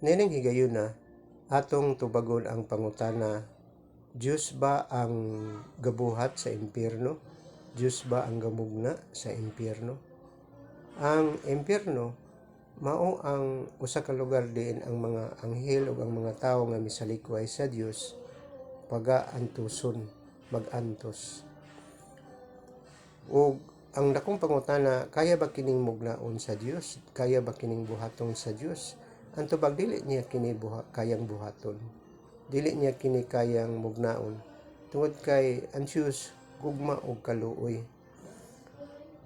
Nining higayon na atong tubagon ang pangutana, Diyos ba ang gabuhat sa impyerno? Diyos ba ang gamugna sa impyerno? Ang impyerno mao ang usa ka lugar diin ang mga anghel ug ang mga tawo nga misalikway sa Dios pagaantuson, magantos. Ug ang dakong pangutana, kaya ba kining mugnaon sa Dios? Kaya ba kining buhaton sa Dios? Ang tubag, dili niya kini kayang buhaton. Dili niya kini kayang mugnaon. Tungod kay ang Diyos gugma og kaluoy.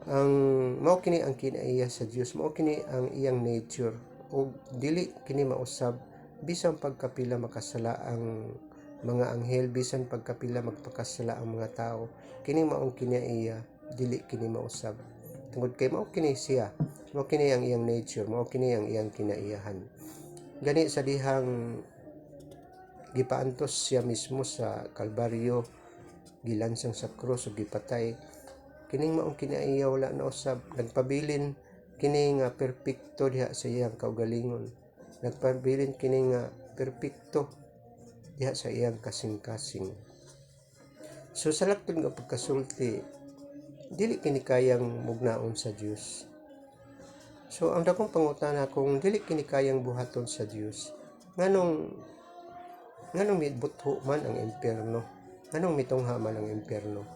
Ang mao kini ang kinaiya sa Dios, mao kini ang iyang nature, ug dili kini mausab bisan pagkapila makasala ang mga anghel, bisan pagkapila magpakasala ang mga tao. Kini maong kinaiya, dili kini mausab. Tungod kay mao kini siya, mao kini ang iyang nature, mao kini ang iyang kinaiyahan. Gani sa dihang gipaantos siya mismo sa Kalbaryo, gilansang sa krus ug gipatay, kining maong kinaiya wala na usab. Nagpabilin kini nga perpekto diha sa iyang kaugalingon. Nagpabilin kini nga perpekto diha sa iyang kasing-kasing. So sa laktod nga pagkasulti, dili kini kayang mugnaon sa Dios. So ang dakong pangutana, kung dili kini kayang buhaton sa Dios, nganong mitbutho man ang impyerno? Nganong mitungha man ang impyerno?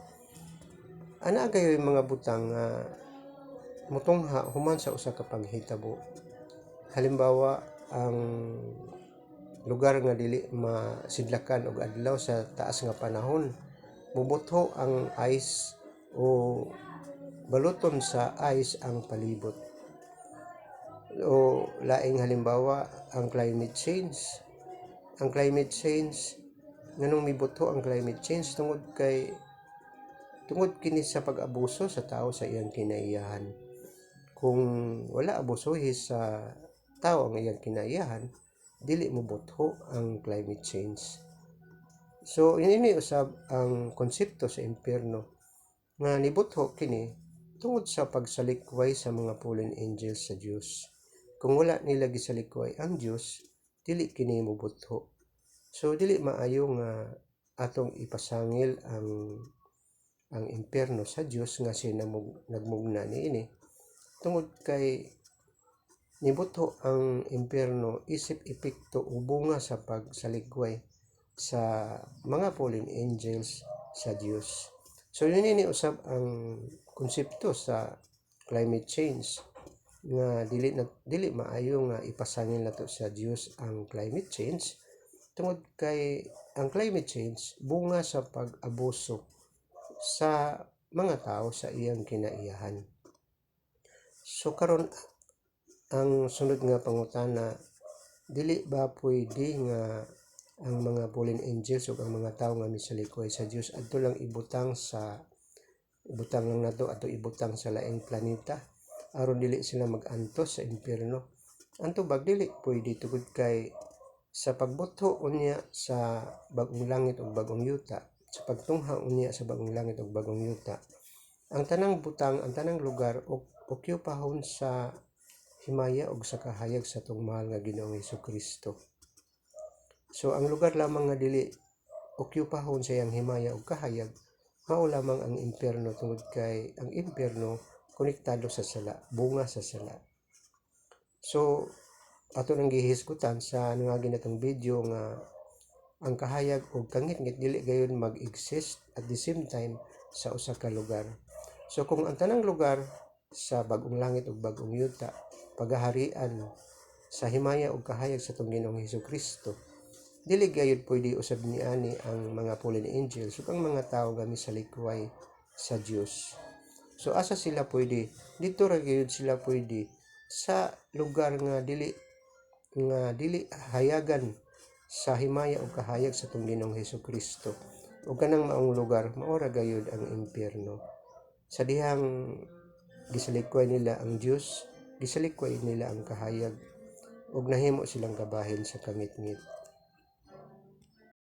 Ana gayoy mga butang nga mutungha human sa usa ka paghitabo. Halimbawa, ang lugar nga dili masidlakan og adlaw sa taas nga panahon, mubutho ang ice o baluton sa ice ang palibot. O laing halimbawa, ang climate change. Ang climate change, nganong mibutho ang climate change? Tungod kini sa pag-abuso sa tao sa iyang kinaiyahan. Kung wala abusuhi sa tao ang iyang kinaiyahan, dili mo butho ang climate change. So ini usab ang konsepto sa impyerno nga nibutho kini tungod sa pagsalikway sa mga fallen angels sa Dios. Kung wala nila gisalikway ang Dios, dili kini mobutho. So dili maayo nga atong ipasangil ang impyerno sa Dios nga siya nagmugna niini. Tungod kay nibutho ang impyerno isip epekto o bunga sa pagsalikway sa mga fallen angels sa Dios. So yun ini usab ang konsepto sa climate change nga dili maayo nga ipasangil nato sa Dios ang climate change, tungod kay ang climate change bunga sa pag-abuso sa mga tao sa iyang kinaiyahan. So karon ang sunod nga pangutana, dili ba pwede nga ang mga fallen angels o ang mga tao nga misalikoy sa Dios adto lang ibutang lang nato ato ibutang sa laing planeta aron dili sila magantos sa impyerno? Ang tubag, dili pwede, tungod kay sa pagbutho unya sa bagong langit ug bagong yuta, sa pagtungha unya sa bagong langit ug bagong yuta, ang tanang butang, ang tanang lugar okyupahon sa himaya ug sa kahayag sa atong mahal nga Ginoong Hesukristo. So ang lugar lamang nga dili okyupahon sa iyang himaya ug kahayag, mao lamang ang impyerno, tungod kay ang impyerno konektado sa sala, bunga sa sala. So ato nang gihisgutan sa nangagi natong video nga ang kahayag ug kangit-ngit dili gayon mag-exist at the same time sa usa ka lugar. So kung ang tanang lugar sa bagong langit ug bagong yuta pagaharian sa himaya ug kahayag sa atong Ginoong Hesukristo, dili gayud pwede usab niani ang mga fallen angels ug ang mga tawo nga misalikway sa Dios. So asa sila pwede? Dito ra gayud sila pwede sa lugar nga dili hayagan sa himaya ug kahayag sa atong Ginoong Hesukristo. Ug kanang maong lugar mao ra gayud ang impyerno. Sa dihang gisalikway nila ang Dios, gisalikway nila ang kahayag ug nahimo silang kabahin sa kangit-ngit.